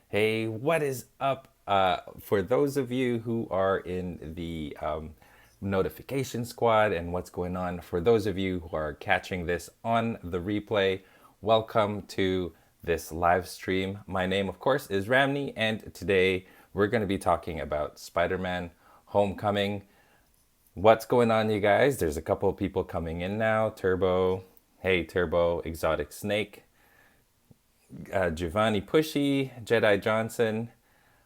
Hey, what is up? For those of you who are in the notification squad and what's going on, for those of you who are catching this on the replay, welcome to this live stream. My name, of course, is Ramny, and today we're going to be talking about Spider-Man Homecoming. What's going on, you guys? There's a couple of people coming in now. Turbo, hey, Turbo, Exotic Snake, Giovanni Pushy, Jedi Johnson.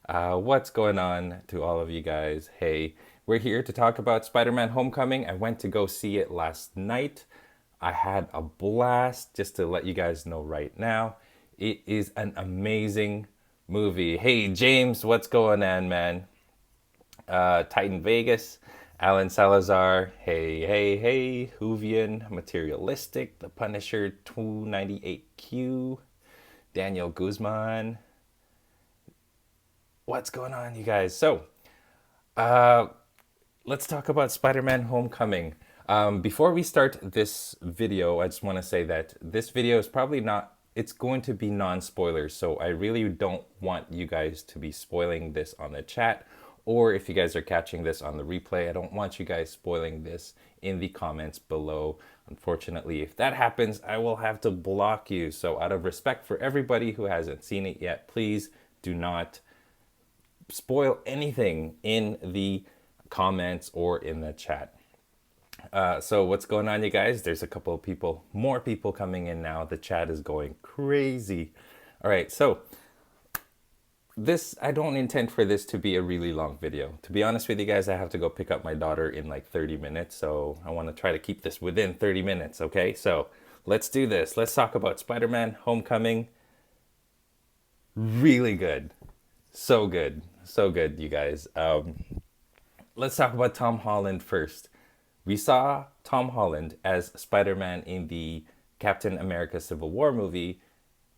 What's going on to all of you guys? Hey, we're here to talk about Spider Man Homecoming. I went to go see it last night. I had a blast, just to let you guys know right now. It is an amazing movie. Hey, James, what's going on, man? Titan Vegas, Alan Salazar, hey, Hoovian, Materialistic, The Punisher 298Q, Daniel Guzman. What's going on, you guys? So, let's talk about Spider-Man Homecoming. Before we start this video, I just want to say that this video is probably not, it's going to be non-spoilers. So I really don't want you guys to be spoiling this on the chat. Or if you guys are catching this on the replay, I don't want you guys spoiling this in the comments below. Unfortunately, if that happens, I will have to block you. So out of respect for everybody who hasn't seen it yet, please do not spoil anything in the comments or in the chat. So what's going on, you guys? There's a couple of people, more people coming in now. The chat is going crazy. All right, so I don't intend for this to be a really long video. To be honest with you guys, I have to go pick up my daughter in like 30 minutes. So I want to try to keep this within 30 minutes, okay? So let's do this. Let's talk about Spider-Man Homecoming. Really good. So good. So good, you guys. Let's talk about Tom Holland first. We saw Tom Holland as Spider-Man in the Captain America Civil War movie,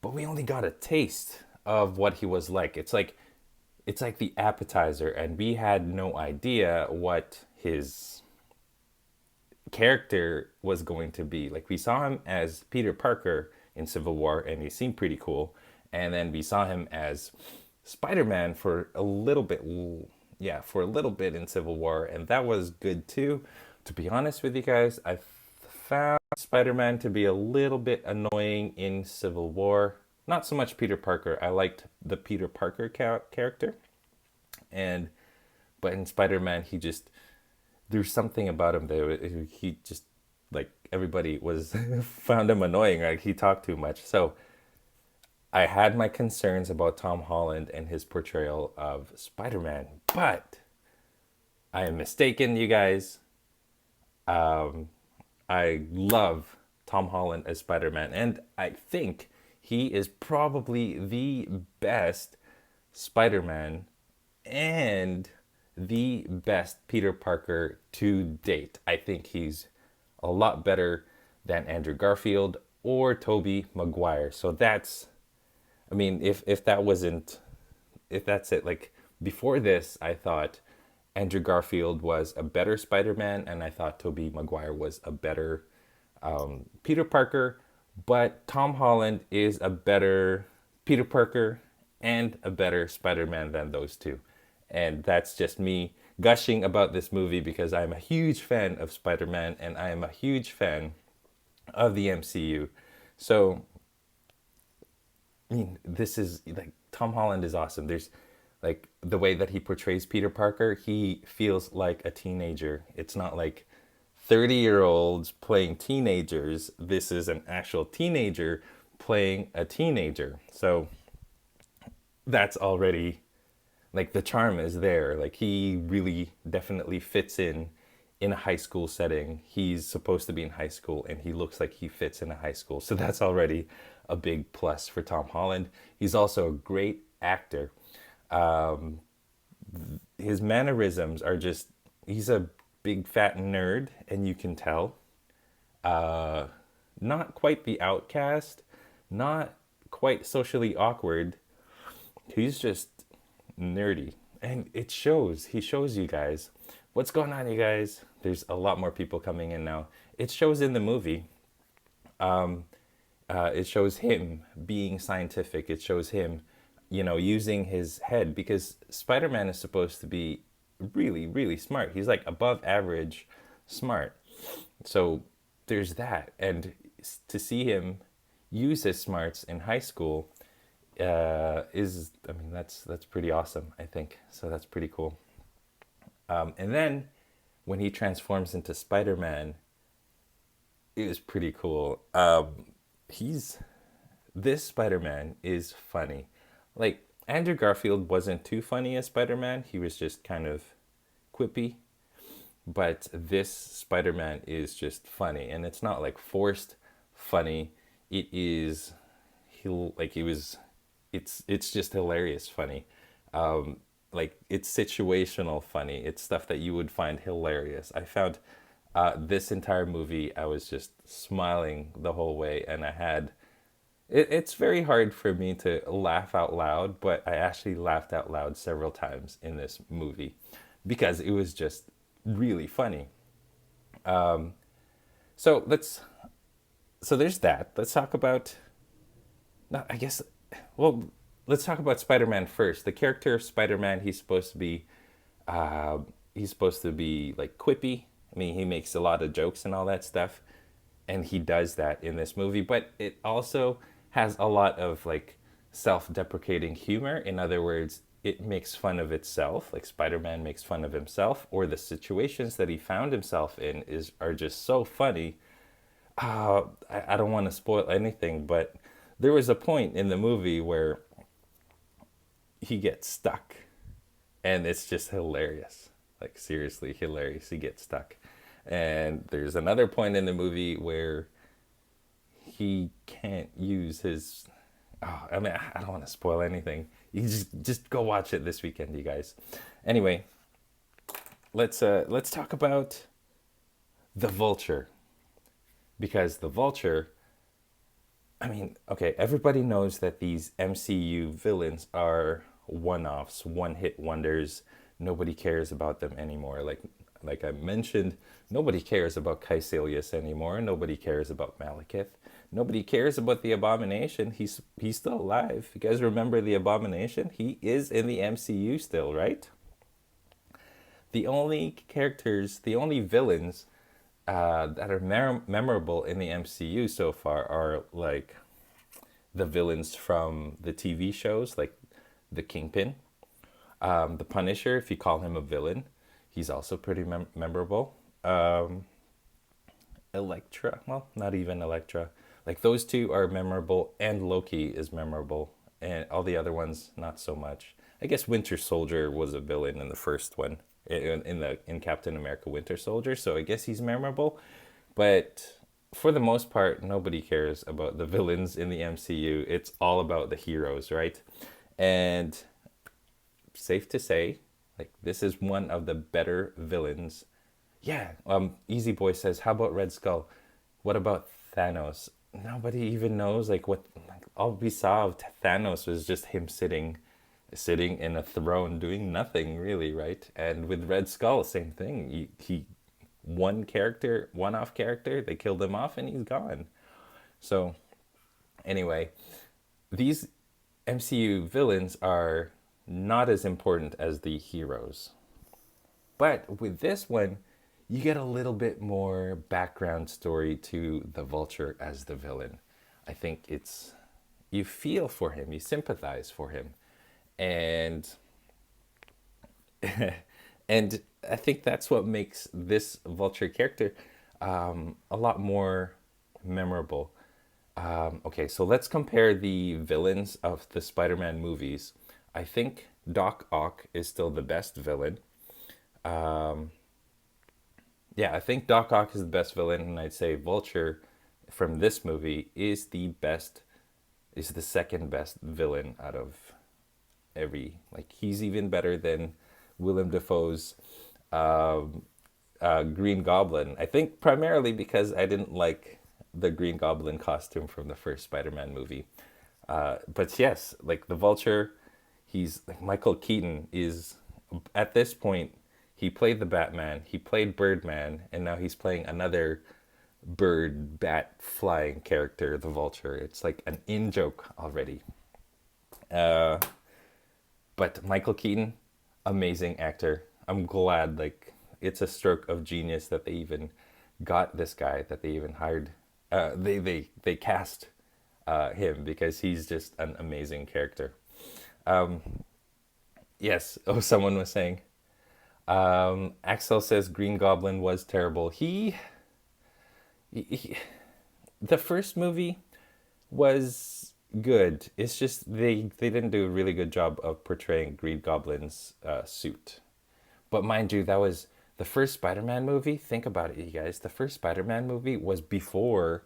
but we only got a taste of what he was like. It's like the appetizer, and we had no idea what his character was going to be. Like, we saw him as Peter Parker in Civil War, and he seemed pretty cool. And then we saw him as Spider-Man for a little bit, yeah, for a little bit in Civil War, and that was good too. To be honest with you guys, I found Spider-Man to be a little bit annoying in Civil War. Not so much Peter Parker. I liked the Peter Parker character, and but in Spider-Man, he just there's something about him that he just like everybody was found him annoying. Like, he talked too much. So I had my concerns about Tom Holland and his portrayal of Spider-Man, but I am mistaken, you guys. I love Tom Holland as Spider-Man, and I think he is probably the best Spider-Man and the best Peter Parker to date. I think he's a lot better than Andrew Garfield or Tobey Maguire. So that's, I mean, if that wasn't, if that's it, like before this, I thought Andrew Garfield was a better Spider-Man, and I thought Tobey Maguire was a better Peter Parker. But Tom Holland is a better Peter Parker and a better Spider-Man than those two. And that's just me gushing about this movie because I'm a huge fan of Spider-Man and I am a huge fan of the MCU. So, I mean, this is like Tom Holland is awesome. There's like the way that he portrays Peter Parker, he feels like a teenager. It's not like 30-year-olds playing teenagers. This is an actual teenager playing a teenager. So that's already like the charm is there. Like, he really definitely fits in a high school setting. He's supposed to be in high school and he looks like he fits in a high school. So that's already a big plus for Tom Holland. He's also a great actor. Um, his mannerisms are just, he's a big fat nerd, and you can tell. Uh, Not quite the outcast, not quite socially awkward. He's just nerdy. And it shows. He shows you guys. What's going on, you guys? There's a lot more people coming in now. It shows in the movie. It shows him being scientific. It shows him, using his head, because Spider-Man is supposed to be really, really smart. He's like above average smart. So there's that. And to see him use his smarts in high school I mean, that's pretty awesome, I think. So that's pretty cool. And then when he transforms into Spider-Man, it was pretty cool. He's This Spider-Man is funny. Like, Andrew Garfield wasn't too funny as Spider-Man. He was just kind of quippy. But this Spider-Man is just funny, and it's not like forced funny. It is he'll like it was it's just hilarious funny. Like, it's situational funny. It's stuff that you would find hilarious. I found this entire movie, I was just smiling the whole way, and it's very hard for me to laugh out loud, but I actually laughed out loud several times in this movie because it was just really funny. So let's so there's that. Let's talk about no, I guess well, let's talk about Spider-Man first. The character of Spider-Man, uh, he's supposed to be like quippy. I mean, he makes a lot of jokes and all that stuff, and he does that in this movie. But it also has a lot of like self-deprecating humor. In other words, it makes fun of itself. Like, Spider-Man makes fun of himself, or the situations that he found himself in is are just so funny. I don't want to spoil anything, but there was a point in the movie where he gets stuck, and it's just hilarious. Like, seriously hilarious. He gets stuck. And there's another point in the movie where he can't use his I mean, I don't want to spoil anything. You just go watch it this weekend, you guys. Anyway, let's talk about the Vulture, because the Vulture, I mean, okay, everybody knows that these MCU villains are one-offs, one-hit wonders. Nobody cares about them anymore. Like I mentioned, nobody cares about Caecilius anymore. Nobody cares about Malekith. Nobody cares about the Abomination. He's still alive. You guys remember the Abomination? He is in the MCU still, right? The only characters, the only villains that are memorable in the MCU so far are like the villains from the TV shows, like the Kingpin, the Punisher. If you call him a villain, he's also pretty memorable. Elektra, well, not even Elektra. Like, those two are memorable, and Loki is memorable, and all the other ones not so much. I guess Winter Soldier was a villain in the first one, in Captain America Winter Soldier, so I guess he's memorable. But for the most part, nobody cares about the villains in the MCU. It's all about the heroes, right? And safe to say, like, this is one of the better villains. Yeah, Easy Boy says, how about Red Skull? What about Thanos? Nobody even knows, like, what, like, all we saw of Thanos was just him sitting in a throne doing nothing really, right? And with Red Skull, same thing. He one-off character, they killed him off and he's gone. So anyway, these MCU villains are not as important as the heroes. But with this one, you get a little bit more background story to the Vulture as the villain. I think you feel for him, you sympathize for him. And and I think that's what makes this Vulture character a lot more memorable. Okay, so let's compare the villains of the Spider-Man movies. I think Doc Ock is still the best villain. Yeah, I think Doc Ock is the best villain, and I'd say Vulture from this movie is the second best villain out of like, he's even better than Willem Dafoe's Green Goblin. I think primarily because I didn't like the Green Goblin costume from the first Spider-Man movie. But yes, like, the Vulture, he's like, Michael Keaton is, at this point, he played the Batman, he played Birdman, and now he's playing another bird, bat, flying character, the Vulture. It's like an in-joke already. But Michael Keaton, amazing actor. I'm glad, like, it's a stroke of genius that they even got this guy, that they even hired. They cast him because he's just an amazing character. Yes. Oh, someone was saying. Axel says Green Goblin was terrible. He the first movie was good. It's just they didn't do a really good job of portraying Green Goblin's suit. But mind you, that was the first Spider-Man movie. Think about it, you guys. The first Spider-Man movie was before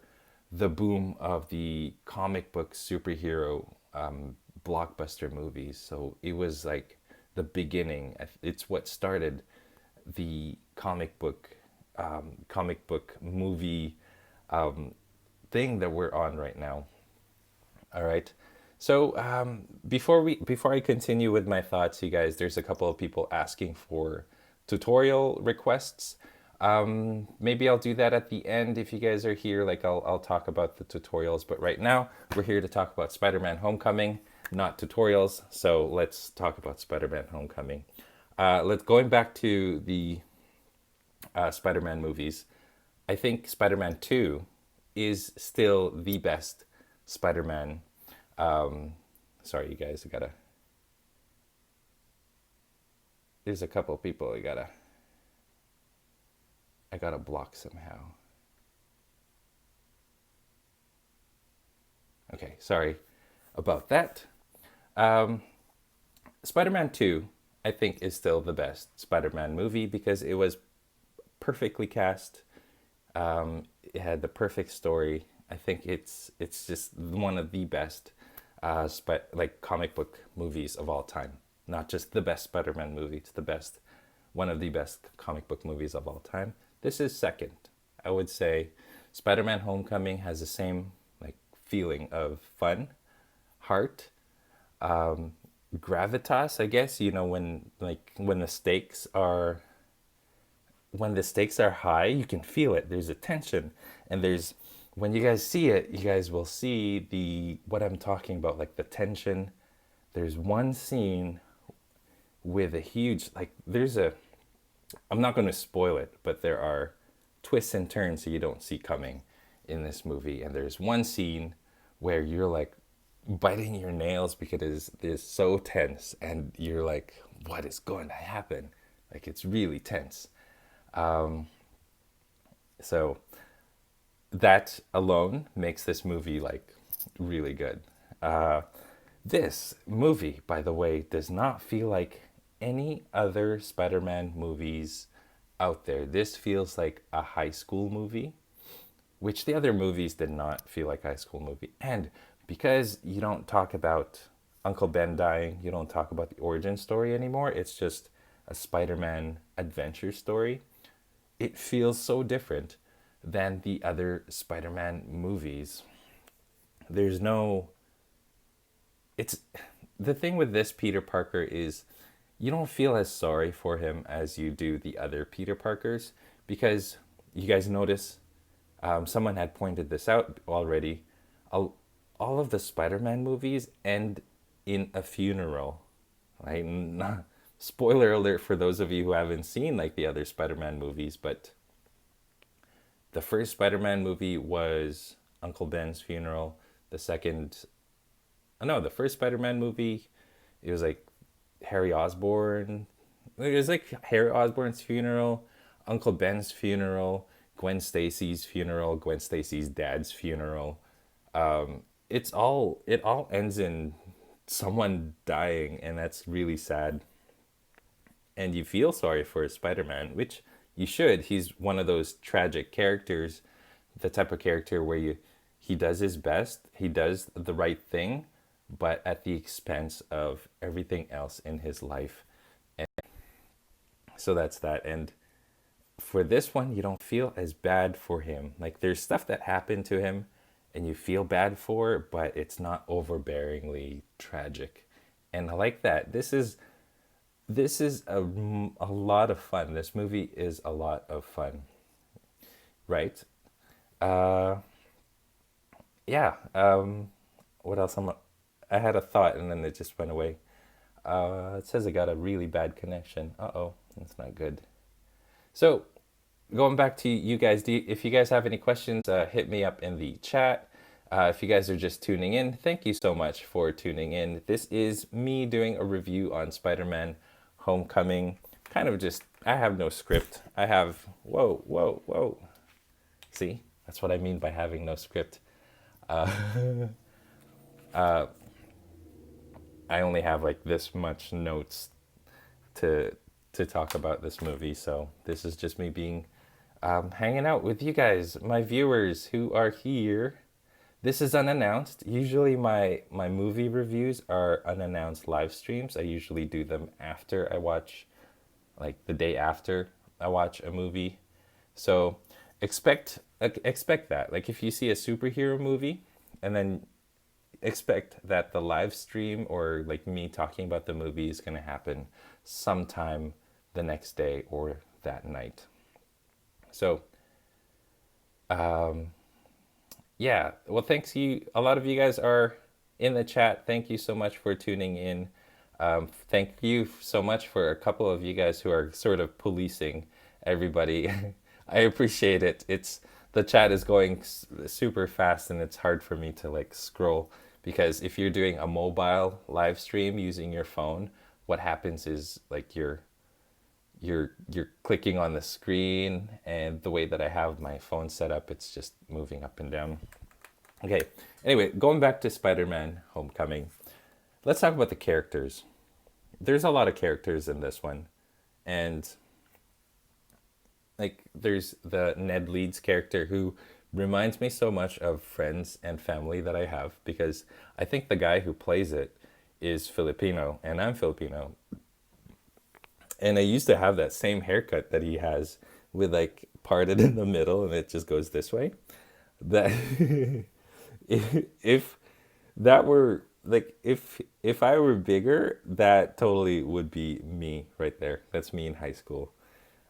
the boom of the comic book superhero blockbuster movies. So it was like the beginning. It's what started the comic book movie thing that we're on right now. All right. So before I continue with my thoughts, you guys, there's a couple of people asking for tutorial requests. Maybe I'll do that at the end if you guys are here. Like I'll talk about the tutorials, but right now we're here to talk about Spider-Man Homecoming, not tutorials. So let's talk about Spider-Man Homecoming. Let's going back to the Spider-Man movies. I think Spider-Man 2 is still the best Spider-Man. Sorry, you guys, there's a couple of people I gotta block somehow. Okay, sorry about that. Spider-Man 2, I think, is still the best Spider-Man movie because it was perfectly cast. It had the perfect story. I think it's just one of the best like comic book movies of all time. Not just the best Spider-Man movie, it's the best, one of the best comic book movies of all time. This is second. I would say Spider-Man Homecoming has the same like feeling of fun, heart, gravitas, I guess, you know, when the stakes are high, you can feel it. There's a tension, and there's when you guys see it, you guys will see the what I'm talking about, like the tension. There's one scene with a huge like there's a I'm not going to spoil it, but there are twists and turns that you don't see coming in this movie, and there's one scene where you're like biting your nails because it is so tense, and you're like, what is going to happen? Like it's really tense. So that alone makes this movie like really good. This movie, by the way, does not feel like any other Spider-Man movies out there. This feels like a high school movie, which the other movies did not feel like a high school movie. And because you don't talk about Uncle Ben dying, you don't talk about the origin story anymore. It's just a Spider-Man adventure story. It feels so different than the other Spider-Man movies. There's no it's the thing with this Peter Parker is you don't feel as sorry for him as you do the other Peter Parkers because you guys notice someone had pointed this out already. All of the Spider-Man movies end in a funeral, right? Spoiler alert for those of you who haven't seen like the other Spider-Man movies, but the first Spider-Man movie was Uncle Ben's funeral. The second, oh no, the first Spider-Man movie, it was like Harry Osborn. It was like Harry Osborn's funeral, Uncle Ben's funeral, Gwen Stacy's funeral, Gwen Stacy's dad's funeral. It all ends in someone dying, and that's really sad. And you feel sorry for Spider-Man, which you should. He's one of those tragic characters, the type of character where he does his best, he does the right thing, but at the expense of everything else in his life. And so that's that. And for this one, you don't feel as bad for him. Like there's stuff that happened to him and you feel bad for, but it's not overbearingly tragic. And I like that. This is a lot of fun. This movie is a lot of fun, right? Uh, yeah. What else? I had a thought and then it just went away. It says I got a really bad connection. Uh-oh, that's not good. So, going back to you guys, if you guys have any questions, hit me up in the chat. If you guys are just tuning in, thank you so much for tuning in. This is me doing a review on Spider-Man Homecoming. Kind of just, I have no script. I have, whoa, whoa, whoa. See, that's what I mean by having no script. I only have like this much notes to talk about this movie, so this is just me being hanging out with you guys, my viewers who are here. This is unannounced. Usually my movie reviews are unannounced live streams. I usually do them after I watch, like the day after I watch a movie. So expect that. Like if you see a superhero movie and then expect that the live stream or like me talking about the movie is going to happen sometime the next day or that night. So yeah, well, thanks you. A lot of you guys are in the chat. Thank you so much for tuning in. Thank you so much for a couple of you guys who are sort of policing everybody. I appreciate it. It's the chat is going super fast and it's hard for me to like scroll because if you're doing a mobile live stream using your phone, what happens is like you're clicking on the screen, and the way that I have my phone set up, it's just moving up and down. Okay, anyway, going back to Spider-Man Homecoming, let's talk about the characters. There's a lot of characters in this one, and like there's the Ned Leeds character who reminds me so much of friends and family that I have, because I think the guy who plays it is Filipino and I'm Filipino. And I used to have that same haircut that he has with like parted in the middle and it just goes this way. That if that were like if I were bigger, that totally would be me right there. That's me in high school.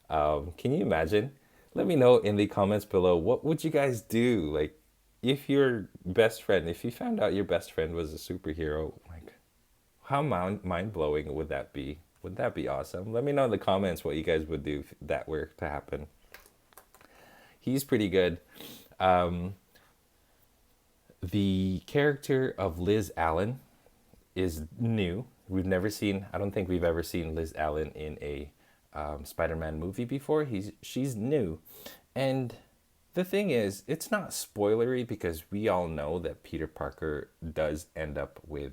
Can you imagine? Let me know in the comments below, what would you guys do? Like if your best friend, if you found out your best friend was a superhero, like how mind-blowing would that be? Would that be awesome? Let me know in the comments what you guys would do if that were to happen. He's pretty good. The character of Liz Allen is new. We've never seen, I don't think we've ever seen Liz Allen in a Spider-Man movie before. She's new. And the thing is, it's not spoilery because we all know that Peter Parker does end up with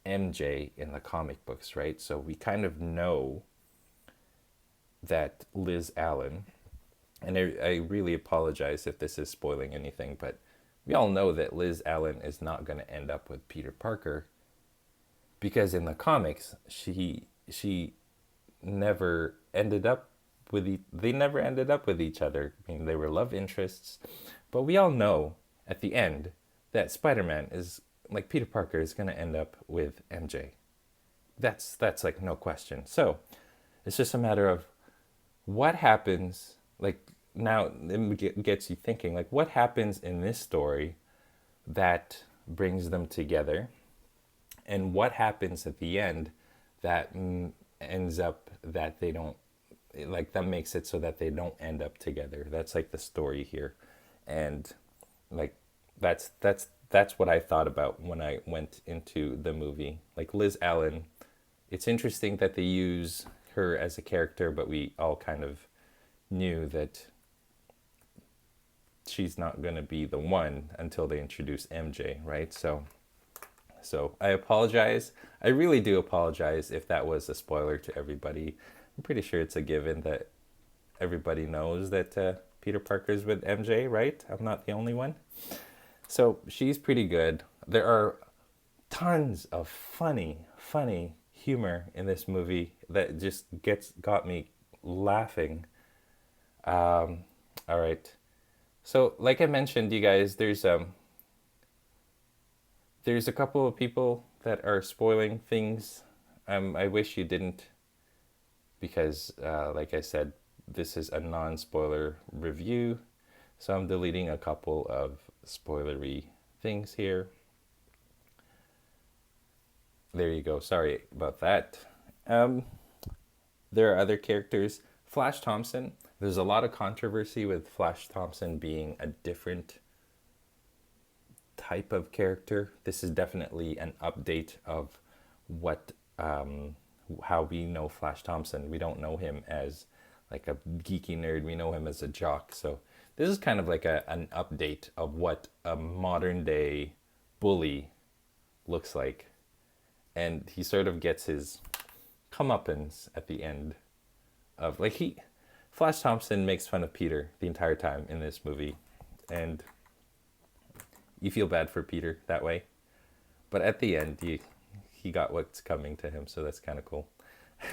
MJ in the comic books, right? So we kind of know that Liz Allen, and I really apologize if this is spoiling anything, but we all know that Liz Allen is not going to end up with Peter Parker because in the comics, she never ended up with they never ended up with each other. I mean, they were love interests, but we all know at the end that Spider-Man is like Peter Parker is going to end up with MJ. That's like no question. So it's just a matter of what happens. Like now it gets you thinking, like what happens in this story that brings them together, and what happens at the end that ends up that they don't, like that makes it so that they don't end up together. That's like the story here, and like that's what I thought about when I went into the movie. Like Liz Allen, it's interesting that they use her as a character, but we all kind of knew that she's not going to be the one until they introduce MJ, right? So I apologize. I really do apologize if that was a spoiler to everybody. I'm pretty sure it's a given that everybody knows that Peter Parker's with MJ, right? I'm not the only one. So she's pretty good. There are tons of funny humor in this movie that just got me laughing. All right. So like I mentioned, you guys, there's a couple of people that are spoiling things. I wish you didn't, because like I said, this is a non-spoiler review. So I'm deleting a couple of spoilery things here. There you go. Sorry about that. Um, there are other characters. Flash Thompson. There's a lot of controversy with Flash Thompson being a different type of character. This is definitely an update of what how we know Flash Thompson. We don't know him as like a geeky nerd. We know him as a jock. So this is kind of like an update of what a modern day bully looks like, and he sort of gets his comeuppance at the end of like he Flash Thompson makes fun of Peter the entire time in this movie, and you feel bad for Peter that way. But at the end, he got what's coming to him, so that's kind of cool.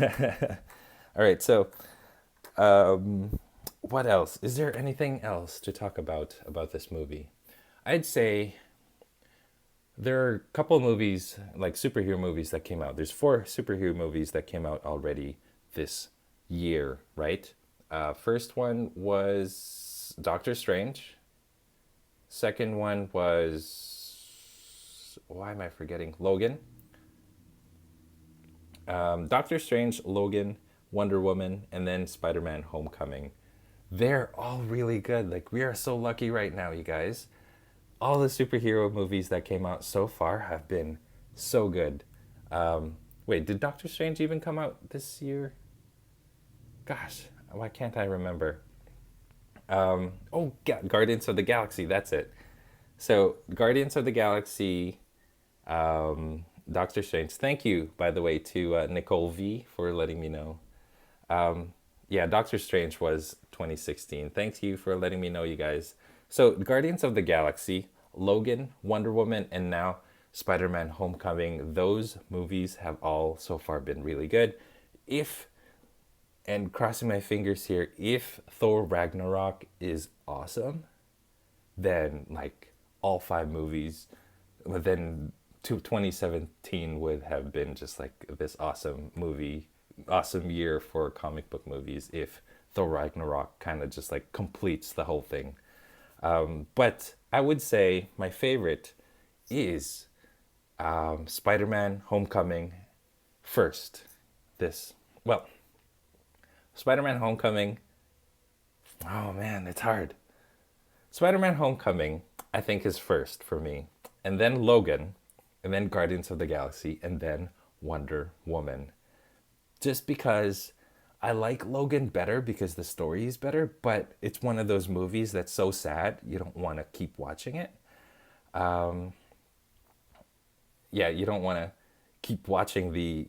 All right, so what else? Is there anything else to talk about this movie? I'd say there are a couple of movies, like superhero movies that came out. There's 4 superhero movies that came out already this year, right? First one was Doctor Strange. Second one was, why am I forgetting? Logan. Doctor Strange, Logan, Wonder Woman, and then Spider-Man Homecoming. They're all really good. Like, we are so lucky right now, you guys. All the superhero movies that came out so far have been so good. Wait, did Doctor Strange even come out this year? Gosh, why can't I remember? Guardians of the Galaxy, that's it. So, Guardians of the Galaxy, Doctor Strange. Thank you, by the way, to Nicole V for letting me know. Yeah, Doctor Strange was 2016. Thank you for letting me know, you guys. So, Guardians of the Galaxy, Logan, Wonder Woman, and now Spider-Man Homecoming. Those movies have all so far been really good. And crossing my fingers here, if Thor Ragnarok is awesome, then like all 5 movies, then 2017 would have been just like this awesome year for comic book movies if Thor Ragnarok kind of just like completes the whole thing. But I would say my favorite is Spider-Man Homecoming first. Spider-Man Homecoming. Oh man, it's hard. Spider-Man Homecoming, I think, is first for me. And then Logan, and then Guardians of the Galaxy, and then Wonder Woman. Just because I like Logan better because the story is better, but it's one of those movies that's so sad you don't want to keep watching it. You don't want to keep watching the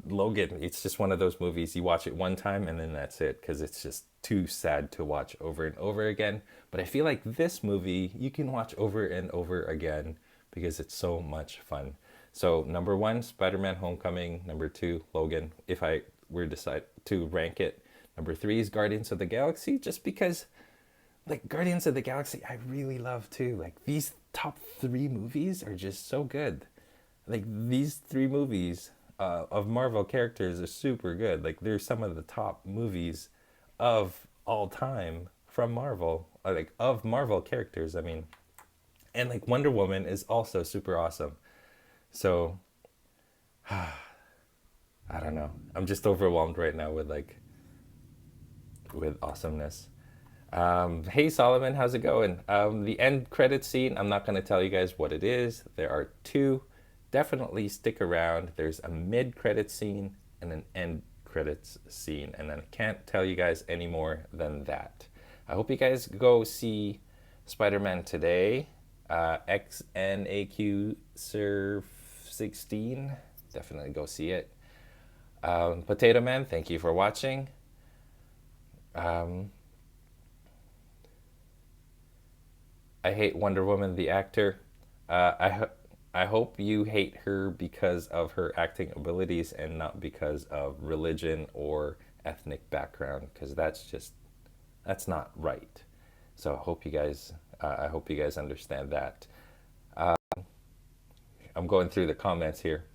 Logan. It's just one of those movies you watch it one time and then that's it, because it's just too sad to watch over and over again. But I feel like this movie you can watch over and over again because it's so much fun. So number 1, Spider-Man Homecoming. Number 2, Logan. If I were to decide to rank it, number 3 is Guardians of the Galaxy, just because like Guardians of the Galaxy I really love too. Like these top 3 movies are just so good. Like these 3 movies of Marvel characters are super good. Like they're some of the top movies of all time from Marvel, like of Marvel characters, I mean. And like Wonder Woman is also super awesome. So I don't know. I'm just overwhelmed right now with awesomeness. Hey Solomon, how's it going? The end credit scene, I'm not going to tell you guys what it is. There are 2. Definitely stick around. There's a mid-credit scene and an end credits scene, and I can't tell you guys any more than that. I hope you guys go see Spider-Man today. XNAQ Surf 16. Definitely go see it. Potato Man, thank you for watching. I hate Wonder Woman, the actor. I hope you hate her because of her acting abilities and not because of religion or ethnic background, because that's not right. So I hope you guys understand that. I'm going through the comments here.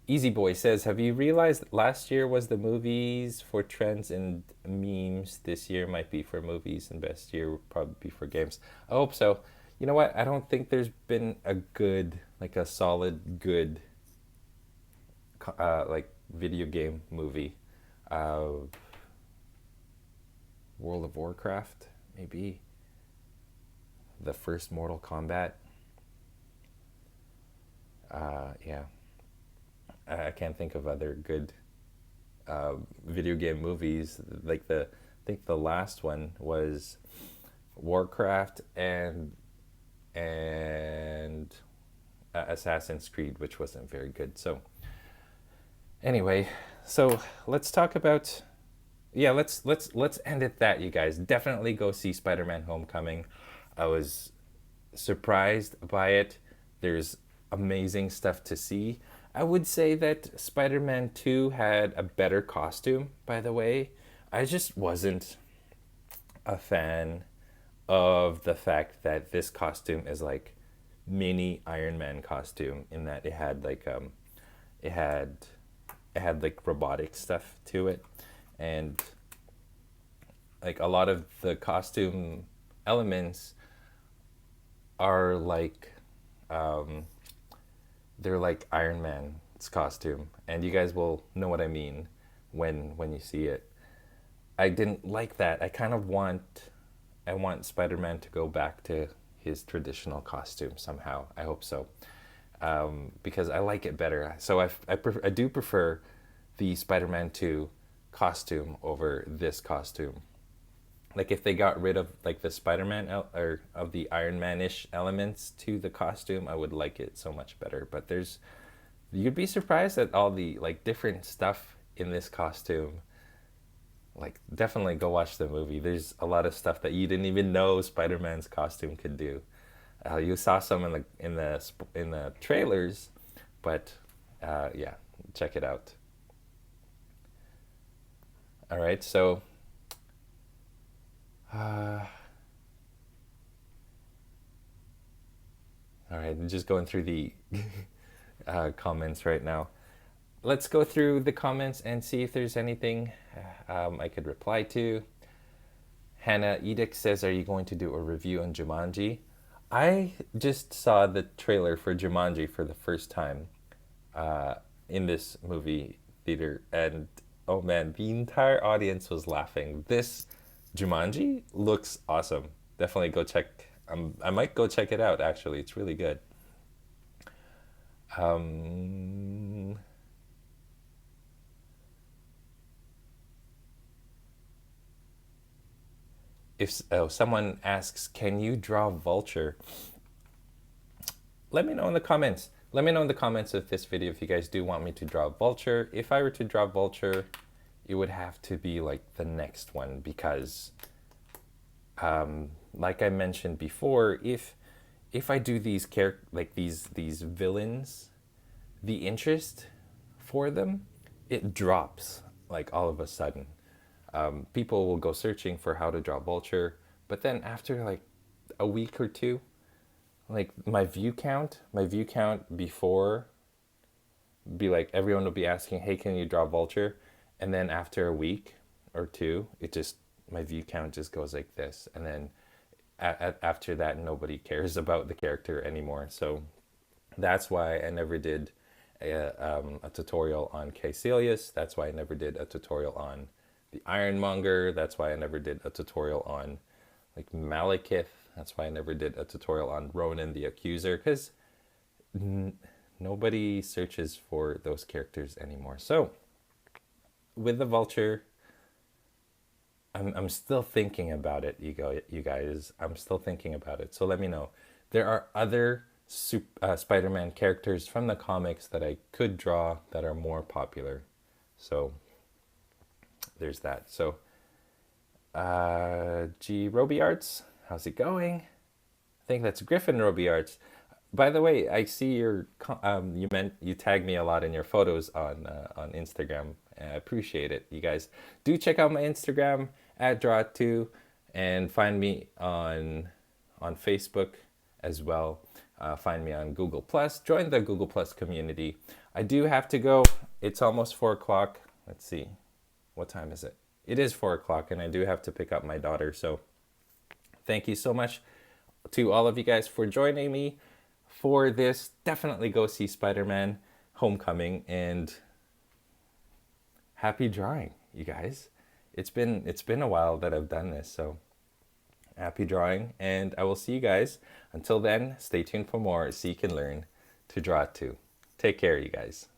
Easy Boy says, have you realized that last year was the movies for trends and memes? This year might be for movies, and best year would probably be for games. I hope so. You know what? I don't think there's been a good, like a solid good, like video game movie. Uh, World of Warcraft, maybe. The first Mortal Kombat. Yeah, I can't think of other good video game movies. Like I think the last one was Warcraft and Assassin's Creed, which wasn't very good. So anyway, so let's talk about yeah, let's end it that you guys definitely go see Spider-Man Homecoming. I was surprised by it. There's amazing stuff to see. I would say that Spider-Man 2 had a better costume, by the way. I just wasn't a fan of the fact that this costume is like mini Iron Man costume in that it had it had like robotic stuff to it, and like a lot of the costume elements are like they're like Iron Man's costume, and you guys will know what I mean when you see it. I didn't like that. I want Spider-Man to go back to his traditional costume somehow. I hope so, because I like it better. So I do prefer the Spider-Man 2 costume over this costume. Like if they got rid of like the or of the Iron Man-ish elements to the costume, I would like it so much better. But you'd be surprised at all the like different stuff in this costume. Like definitely go watch the movie. There's a lot of stuff that you didn't even know Spider-Man's costume could do. You saw some in the trailers, but yeah, check it out. All right, so all right, I'm just going through the comments right now. Let's go through the comments and see if there's anything I could reply to. Hannah Edict says, "Are you going to do a review on Jumanji?" I just saw the trailer for Jumanji for the first time in this movie theater, and oh man, the entire audience was laughing. This Jumanji looks awesome. Definitely go check. I might go check it out. Actually, it's really good. Um, if someone asks, "Can you draw Vulture?" Let me know in the comments. Let me know in the comments of this video if you guys do want me to draw Vulture. If I were to draw Vulture, it would have to be like the next one because, like I mentioned before, if I do these like these villains, the interest for them it drops like all of a sudden. People will go searching for how to draw Vulture, but then after like a week or two, like my view count before be like everyone will be asking, "Hey, can you draw Vulture?" And then after a week or two, it just my view count just goes like this, and then after that, nobody cares about the character anymore. So that's why I never did a tutorial on Caecilius. That's why I never did a tutorial on the Ironmonger. That's why I never did a tutorial on like Malekith. That's why I never did a tutorial on Ronan the Accuser, because nobody searches for those characters anymore. So with the Vulture, I'm still thinking about it, you guys. I'm still thinking about it. So let me know. There are other Spider-Man characters from the comics that I could draw that are more popular. So there's that. So G Roby Arts, how's it going? I think that's Griffin Roby Arts. By the way, I see you tagged me a lot in your photos on Instagram. I appreciate it. You guys do check out my Instagram at drawittoo and find me on Facebook as well. Find me on Google Plus. Join the Google Plus community. I do have to go. It's almost 4:00. Let's see, what time is it? It is 4:00, and I do have to pick up my daughter. So thank you so much to all of you guys for joining me for this. Definitely go see Spider-Man Homecoming, and happy drawing, you guys. It's been a while that I've done this, so happy drawing, and I will see you guys. Until then, stay tuned for more so you can learn to draw too. Take care, you guys.